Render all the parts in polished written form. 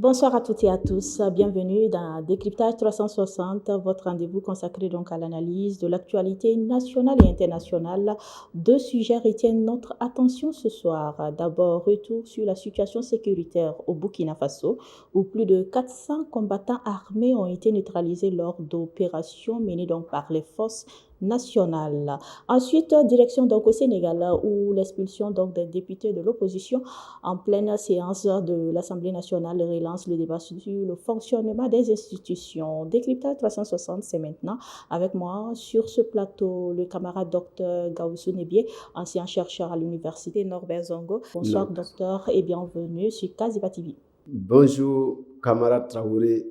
Bonsoir à toutes et à tous, bienvenue dans Décryptage 360, votre rendez-vous consacré donc à l'analyse de l'actualité nationale et internationale. Deux sujets retiennent notre attention ce soir. D'abord, retour sur la situation sécuritaire au Burkina Faso, où plus de 400 combattants armés ont été neutralisés lors d'opérations menées donc par les forces nationales. Ensuite, direction donc au Sénégal, où l'expulsion donc des députés de l'opposition en pleine séance de l'Assemblée nationale relance le débat sur le fonctionnement des institutions. Décryptage 360, c'est maintenant. Avec moi sur ce plateau, le camarade docteur Gaussou Nebié, ancien chercheur à l'université Norbert Zongo. Bonsoir docteur et bienvenue sur Kaziba TV. Bonjour camarade Traoré,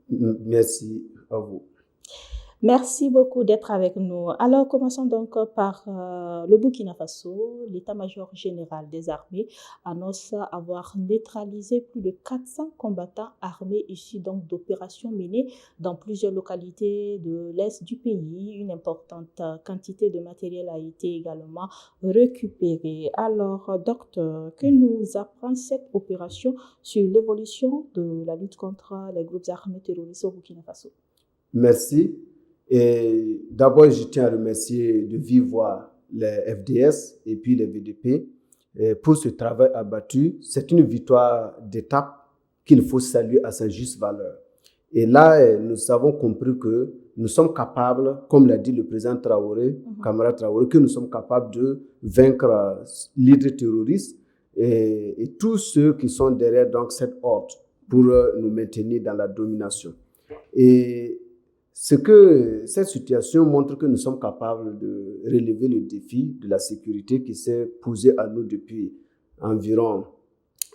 merci à vous. Merci beaucoup d'être avec nous. Alors, commençons donc par le Burkina Faso. L'état-major général des armées annonce avoir neutralisé plus de 400 combattants armés issus donc d'opérations menées dans plusieurs localités de l'est du pays. Une importante quantité de matériel a été également récupérée. Alors, docteur, que nous apprend cette opération sur l'évolution de la lutte contre les groupes armés terroristes au Burkina Faso? Merci. Et d'abord, je tiens à remercier de vive voix les FDS et puis les VDP pour ce travail abattu. C'est une victoire d'étape qu'il faut saluer à sa juste valeur. Et là, nous avons compris que nous sommes capables, comme l'a dit le président Traoré, camarade Traoré, que nous sommes capables de vaincre l'hydre terroriste et tous ceux qui sont derrière donc, cette horde pour nous maintenir dans la domination. Et cette situation montre que nous sommes capables de relever le défi de la sécurité qui s'est posé à nous depuis environ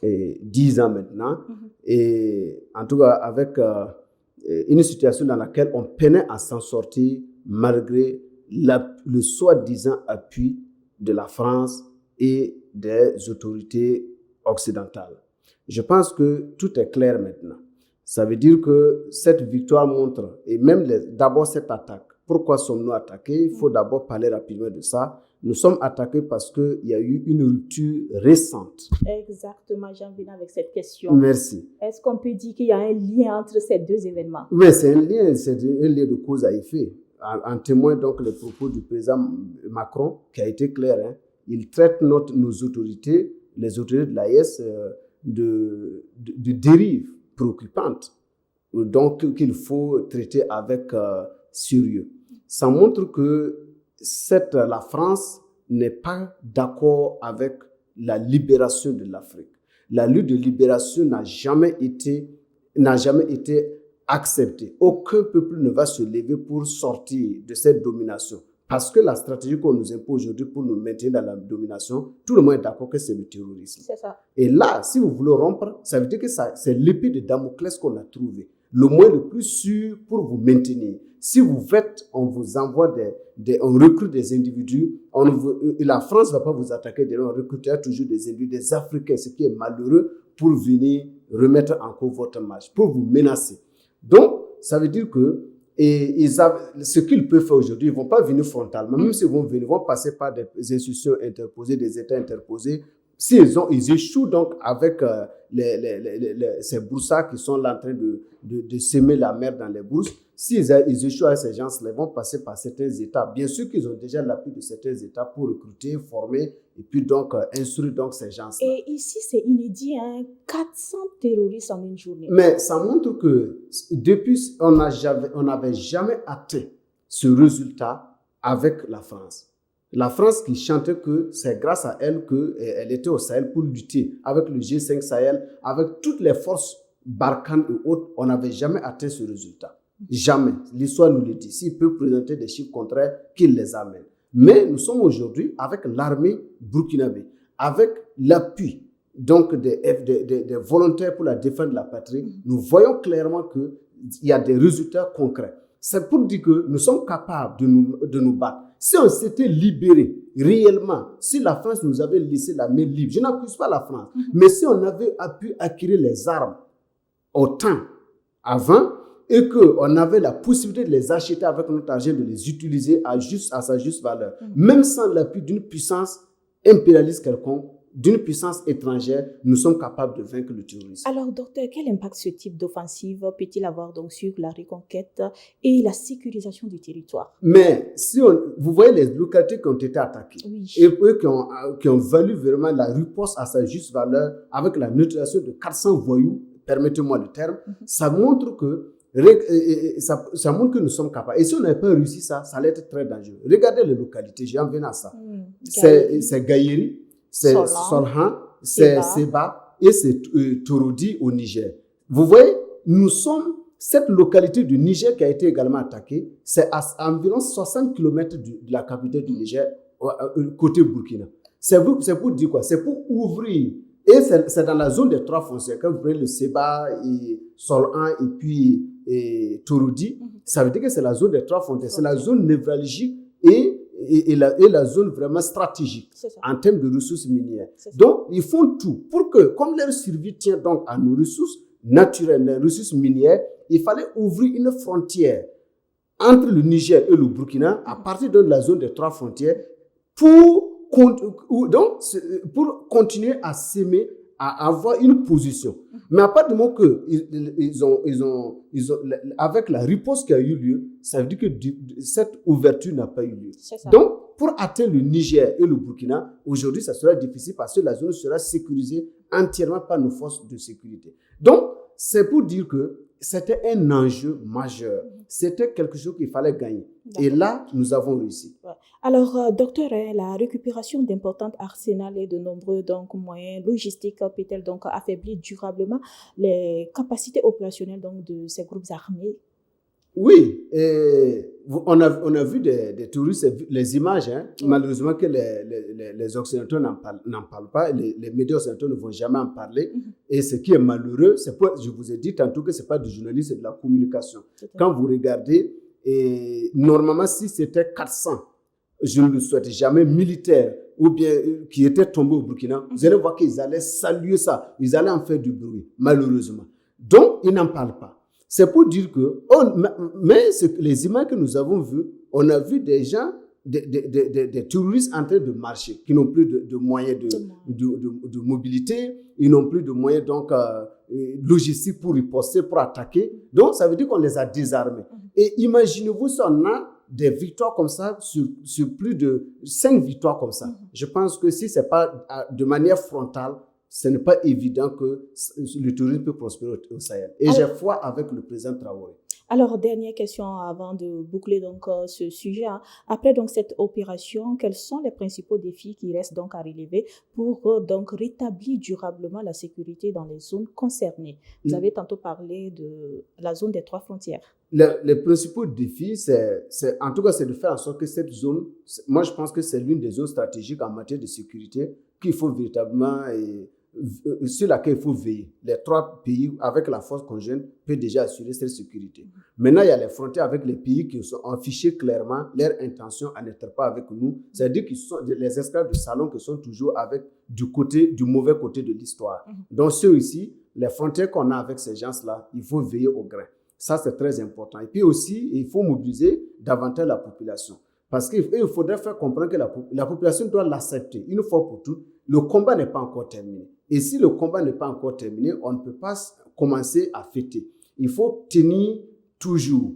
10 ans maintenant. Et en tout cas, avec une situation dans laquelle on peinait à s'en sortir malgré le soi-disant appui de la France et des autorités occidentales. Je pense que tout est clair maintenant. Ça veut dire que cette victoire montre, et même d'abord cette attaque, pourquoi sommes-nous attaqués? Il faut d'abord parler rapidement de ça. Nous sommes attaqués parce qu'il y a eu une rupture récente. Exactement, j'en viens avec cette question. Merci. Est-ce qu'on peut dire qu'il y a un lien entre ces deux événements? Oui, c'est un lien de cause à effet. En témoigne donc les propos du président Macron, qui a été clair. Hein. Il traite nos autorités, les autorités de l'AES, de dérive préoccupante, donc qu'il faut traiter avec sérieux. Ça montre que la France n'est pas d'accord avec la libération de l'Afrique. La lutte de libération n'a jamais été acceptée. Aucun peuple ne va se lever pour sortir de cette domination. Parce que la stratégie qu'on nous impose aujourd'hui pour nous maintenir dans la domination, tout le monde est d'accord que c'est le terrorisme. C'est ça. Et là, si vous voulez rompre, ça veut dire que c'est l'épée de Damoclès qu'on a trouvé. Le moyen le plus sûr pour vous maintenir. Si vous faites, on vous envoie on recrute des individus, la France ne va pas vous attaquer, on recrutera toujours des individus, des Africains, ce qui est malheureux, pour venir remettre en cause votre marche, pour vous menacer. Donc, ça veut dire que ce qu'ils peuvent faire aujourd'hui, ils ne vont pas venir frontalement. Même s'ils vont venir, ils vont passer par des institutions interposées, des États interposés. Ils échouent donc avec ces broussards qui sont là en train de semer la merde dans les brousses. S'ils échouent avec ces gens-là, ils vont passer par certains États. Bien sûr qu'ils ont déjà l'appui de certains États pour recruter, former et puis donc instruire donc ces gens-là. Et ici, c'est inédit, hein? 400 terroristes en une journée. Mais ça montre que depuis, on n'avait jamais atteint ce résultat avec la France. La France qui chantait que c'est grâce à elle qu'elle était au Sahel pour lutter avec le G5 Sahel, avec toutes les forces Barkhane et autres, on n'avait jamais atteint ce résultat. Jamais. L'histoire nous le dit. S'il peut présenter des chiffres contraires, qu'il les amène. Mais nous sommes aujourd'hui avec l'armée burkinabé, avec l'appui donc des volontaires pour la défense de la patrie. Nous voyons clairement qu'il y a des résultats concrets. C'est pour dire que nous sommes capables de nous battre. Si on s'était libéré réellement, si la France nous avait laissé la main libre, je n'accuse pas la France, mais si on avait pu acquérir les armes au temps avant et qu'on avait la possibilité de les acheter avec notre argent, de les utiliser à sa juste valeur, même sans l'appui d'une puissance impérialiste quelconque, d'une puissance étrangère, nous sommes capables de vaincre le terrorisme. Alors, docteur, quel impact ce type d'offensive peut-il avoir donc sur la reconquête et la sécurisation du territoire? Mais si vous voyez les localités qui ont été attaquées et eux qui ont valu vraiment la riposte à sa juste valeur avec la neutralisation de 400 voyous, permettez-moi le terme, ça montre que ça montre que nous sommes capables. Et si on n'avait pas réussi ça, ça allait être très dangereux. Regardez les localités, j'en viens à ça. C'est Gaïri, c'est Solhan, c'est Seba et c'est Torodi au Niger. Vous voyez, nous sommes, cette localité du Niger qui a été également attaquée, c'est à environ 60 km de la capitale du Niger, côté Burkina. C'est pour dire quoi? C'est pour ouvrir. Et c'est dans la zone des 3 frontières. Quand vous prenez le Seba, et Solhan et puis Torodi, ça veut dire que c'est la zone des 3 frontières. C'est la zone névralgique et la zone vraiment stratégique en termes de ressources minières. Donc, ils font tout pour que, comme leur survie tient donc à nos ressources naturelles, les ressources minières, il fallait ouvrir une frontière entre le Niger et le Burkina à partir de la zone des 3 frontières pour continuer à s'aimer, à avoir une position. Mais à partir du moment que avec la riposte qui a eu lieu, ça veut dire que cette ouverture n'a pas eu lieu. Donc, pour atteindre le Niger et le Burkina, aujourd'hui, ça sera difficile parce que la zone sera sécurisée entièrement par nos forces de sécurité. Donc, c'est pour dire que c'était un enjeu majeur. C'était quelque chose qu'il fallait gagner. Et là, nous avons réussi. Alors, docteur, la récupération d'importantes arsenals et de nombreux moyens logistiques peut-elle donc affaiblir durablement les capacités opérationnelles donc, de ces groupes armés? Oui, on a vu des terroristes, les images, malheureusement que les Occidentaux n'en parlent pas, les médias occidentaux ne vont jamais en parler. Et ce qui est malheureux, je vous ai dit tantôt que ce n'est pas du journalisme, c'est de la communication. Quand vous regardez, normalement, si c'était 400, je ne le souhaite jamais, militaires, ou bien qui étaient tombés au Burkina, vous allez voir qu'ils allaient saluer ça, ils allaient en faire du bruit, malheureusement. Donc, ils n'en parlent pas. C'est pour dire que, mais les images que nous avons vues, on a vu des gens, des terroristes en train de marcher, qui n'ont plus de moyens de mobilité, ils n'ont plus de moyens donc, logistiques pour riposter, pour attaquer. Donc, ça veut dire qu'on les a désarmés. Et imaginez-vous si on a des victoires comme ça, sur plus de 5 victoires comme ça. Je pense que si ce n'est pas de manière frontale, ce n'est pas évident que le tourisme peut prospérer au Sahel. Et j'ai foi avec le président Traoré. Alors, dernière question avant de boucler donc ce sujet. Après donc cette opération, quels sont les principaux défis qui restent donc à relever pour donc rétablir durablement la sécurité dans les zones concernées? Vous avez tantôt parlé de la zone des 3 frontières. Les principaux défis, en tout cas, c'est de faire en sorte que cette zone, moi je pense que c'est l'une des zones stratégiques en matière de sécurité qu'il faut véritablement, sur laquelle il faut veiller. Les 3 pays, avec la force conjointe, peuvent déjà assurer cette sécurité. Maintenant, il y a les frontières avec les pays qui sont affichés clairement leur intention à n'être pas avec nous. C'est-à-dire qu'ils sont les esclaves de salon qui sont toujours du mauvais côté de l'histoire. Donc, ceux ici, les frontières qu'on a avec ces gens-là, il faut veiller au grain. Ça, c'est très important. Et puis aussi, il faut mobiliser davantage la population. Parce qu'il faudrait faire comprendre que la population doit l'accepter une fois pour toutes. Le combat n'est pas encore terminé. Et si le combat n'est pas encore terminé, on ne peut pas commencer à fêter. Il faut tenir toujours.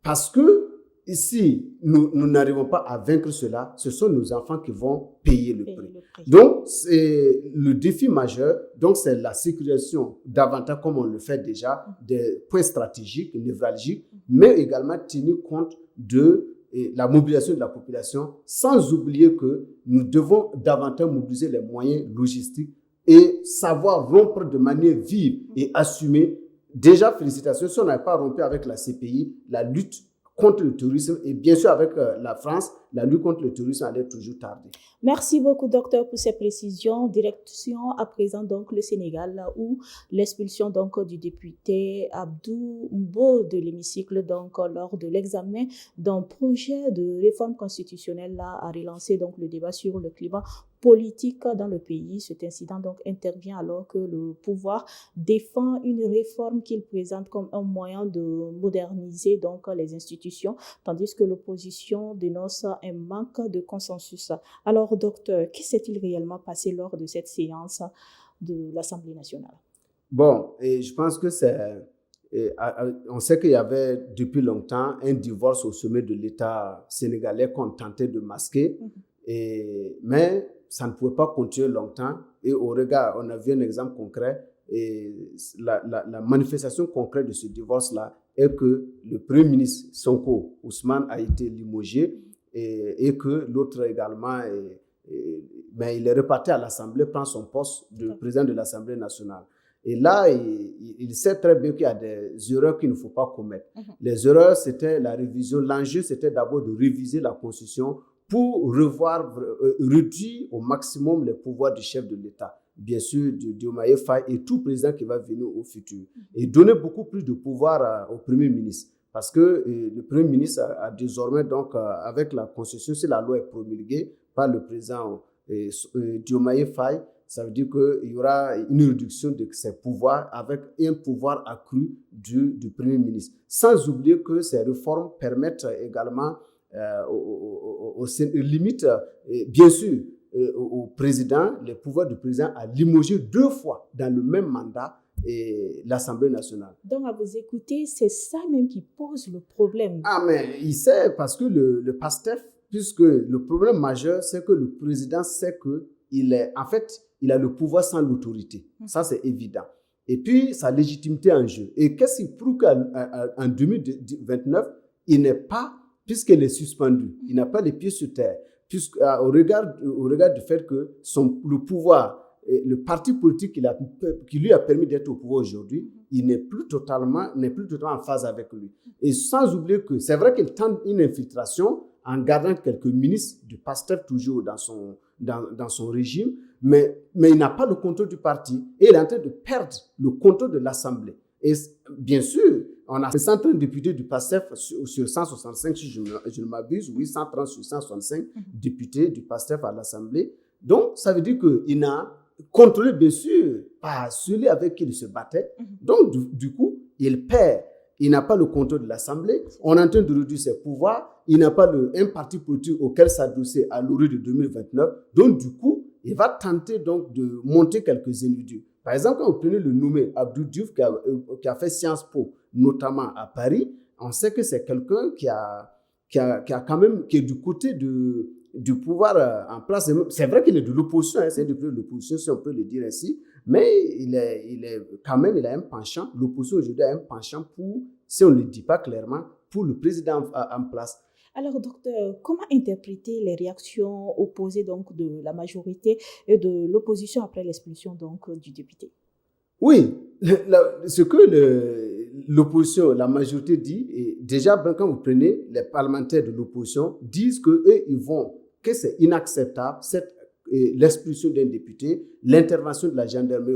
Parce que si nous n'arrivons pas à vaincre cela, ce sont nos enfants qui vont payer le prix. Donc, c'est le défi majeur. Donc, c'est la sécurisation davantage, comme on le fait déjà, des points stratégiques, névralgiques, mais également tenir compte de la mobilisation de la population, sans oublier que nous devons davantage mobiliser les moyens logistiques et savoir rompre de manière vive et assumée. Déjà, félicitations, si on n'a pas rompu avec la CPI, la lutte contre le terrorisme et bien sûr avec la France, la lutte contre le terrorisme allait toujours tarder. Merci beaucoup, docteur, pour ces précisions. Direction à présent donc le Sénégal, là où l'expulsion donc du député Abdou Mbo de l'hémicycle donc lors de l'examen d'un projet de réforme constitutionnelle là a relancé donc le débat sur le climat politique dans le pays. Cet incident donc intervient alors que le pouvoir défend une réforme qu'il présente comme un moyen de moderniser donc les institutions, tandis que l'opposition dénonce un manque de consensus. Alors, docteur, qu'est-ce qui s'est-il réellement passé lors de cette séance de l'Assemblée nationale? Bon, et je pense que on sait qu'il y avait depuis longtemps un divorce au sommet de l'État sénégalais qu'on tentait de masquer, mais ça ne pouvait pas continuer longtemps. Et au regard, on a vu un exemple concret, et la manifestation concrète de ce divorce-là est que le Premier ministre Sonko Ousmane a été limogé et que l'autre également, mais il est reparti à l'Assemblée, prend son poste de président de l'Assemblée nationale. Et là, il sait très bien qu'il y a des erreurs qu'il ne faut pas commettre. Les erreurs, c'était la révision. L'enjeu, c'était d'abord de réviser la Constitution pour réduire au maximum les pouvoirs du chef de l'État, bien sûr, de Diomaye Faye et tout président qui va venir au futur. Et donner beaucoup plus de pouvoir au Premier ministre. Parce que le Premier ministre a désormais, donc, avec la Constitution, si la loi est promulguée par le président Diomaye Faye, ça veut dire qu'il y aura une réduction de ses pouvoirs avec un pouvoir accru du Premier ministre. Sans oublier que ces réformes permettent également limite, bien sûr, au président, les pouvoirs du président à limoger 2 fois dans le même mandat l'Assemblée nationale. Donc, à vous écouter, c'est ça même qui pose le problème. Ah, mais il sait, parce que le PASTEF, puisque le problème majeur, c'est que le président sait qu'il est, en fait, il a le pouvoir sans l'autorité. Ça, c'est évident. Et puis, sa légitimité en jeu. Et qu'est-ce qui prouve qu'en 2029, il n'est pas, puisqu'il est suspendu, il n'a pas les pieds sur terre, au regard du fait que le pouvoir, le parti politique qui lui a permis d'être au pouvoir aujourd'hui, il n'est plus totalement en phase avec lui. Et sans oublier que c'est vrai qu'il tente une infiltration en gardant quelques ministres du PASTEF toujours dans son régime, mais il n'a pas le contrôle du parti et il est en train de perdre le contrôle de l'Assemblée. Et bien sûr, on a 130 députés du PASTEF sur 165, si je ne m'abuse, oui, 130 sur 165 députés du PASTEF à l'Assemblée. Donc, ça veut dire qu'il n'a contrôlé, bien sûr, pas celui avec qui il se battait. Donc, du coup, il perd. Il n'a pas le contrôle de l'Assemblée. On est en train de réduire ses pouvoirs. Il n'a pas un parti politique auquel s'adresser à l'horizon de 2029. Donc, du coup, il va tenter donc de monter quelques individus. Par exemple, quand vous prenez le nommé Abdou Diouf qui a fait Sciences Po, notamment à Paris, on sait que c'est quelqu'un qui est du côté du pouvoir en place. C'est vrai qu'il est de l'opposition, c'est de l'opposition, si on peut le dire ainsi, mais il a un penchant. L'opposition aujourd'hui a un penchant pour, si on ne le dit pas clairement, pour le président en place. Alors, docteur, comment interpréter les réactions opposées donc de la majorité et de l'opposition après l'expulsion donc du député? Oui, ce que l'opposition, la majorité dit, et déjà quand vous prenez les parlementaires de l'opposition, disent que c'est inacceptable l'expulsion d'un député, l'intervention de la gendarmerie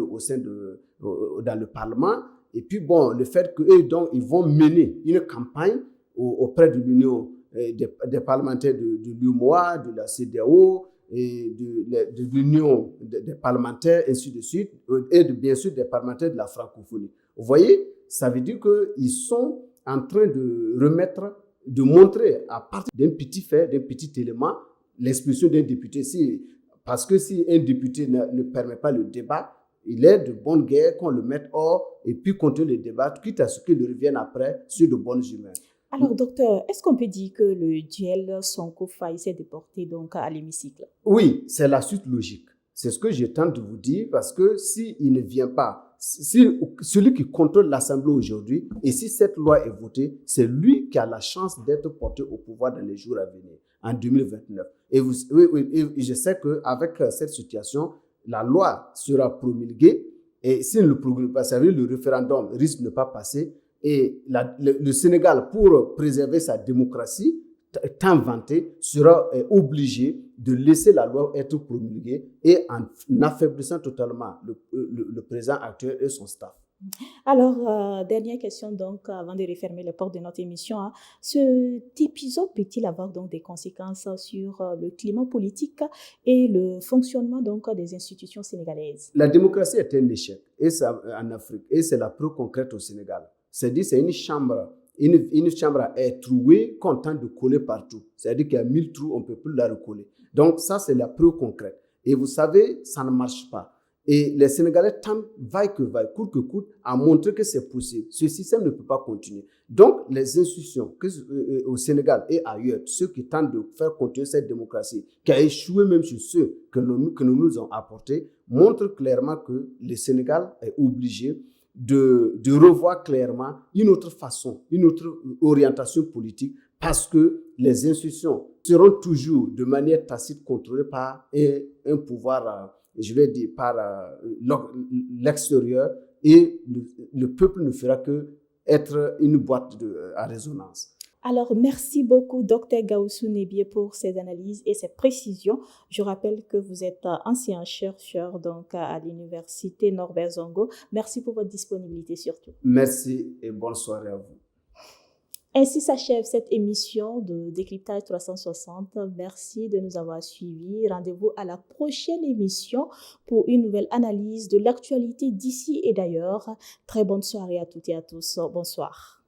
dans le Parlement, et puis bon, le fait qu'eux donc ils vont mener une campagne auprès de l'Union des parlementaires de l'UMOA, de la CEDEAO et de l'Union des parlementaires, ainsi de suite, et bien sûr des parlementaires de la francophonie. Vous voyez, ça veut dire qu'ils sont en train de montrer à partir d'un petit fait, d'un petit élément, l'expulsion d'un député. Parce que si un député ne permet pas le débat, il est de bonne guerre qu'on le mette hors et puis continuer le débat, quitte à ce qu'il revienne après sur de bonnes humeurs. Alors, docteur, est-ce qu'on peut dire que le duel Sonko-Faye s'est déporté donc à l'hémicycle? Oui, c'est la suite logique. C'est ce que je tente de vous dire parce que s'il ne vient pas, si celui qui contrôle l'Assemblée aujourd'hui et si cette loi est votée, c'est lui qui a la chance d'être porté au pouvoir dans les jours à venir, en 2029. Et je sais qu'avec cette situation, la loi sera promulguée et s'il ne le promulgue pas, ça veut dire le référendum risque de ne pas passer. Et le Sénégal, pour préserver sa démocratie, tant vantée, sera obligé de laisser la loi être promulguée et en affaiblissant totalement le président actuel et son staff. Alors, dernière question donc, avant de refermer les portes de notre émission. Cet épisode peut-il avoir donc des conséquences sur le climat politique et le fonctionnement donc des institutions sénégalaises? La démocratie est un échec en Afrique et c'est la preuve concrète au Sénégal. C'est une chambre Une chambre à air trouée qu'on tente de coller partout. C'est-à-dire qu'il y a 1000 trous, on ne peut plus la recoller. Donc ça, c'est la preuve concrète. Et vous savez, ça ne marche pas. Et les Sénégalais tentent, vaille que vaille, coûte que coûte, à montrer que c'est possible. Ce système ne peut pas continuer. Donc, les institutions au Sénégal et ailleurs, ceux qui tentent de faire continuer cette démocratie, qui a échoué même sur ceux que nous nous avons apportés, montrent clairement que le Sénégal est obligé de revoir clairement une autre façon, une autre orientation politique, parce que les institutions seront toujours de manière tacite contrôlées par un pouvoir, je vais dire, par l'extérieur, et le peuple ne fera que être une boîte à résonance. Alors, merci beaucoup, Dr Gaussou Nebié, pour ces analyses et ces précisions. Je rappelle que vous êtes ancien chercheur donc, à l'Université Norbert Zongo. Merci pour votre disponibilité surtout. Merci et bonne soirée à vous. Ainsi s'achève cette émission de Décryptage 360. Merci de nous avoir suivis. Rendez-vous à la prochaine émission pour une nouvelle analyse de l'actualité d'ici et d'ailleurs. Très bonne soirée à toutes et à tous. Bonsoir.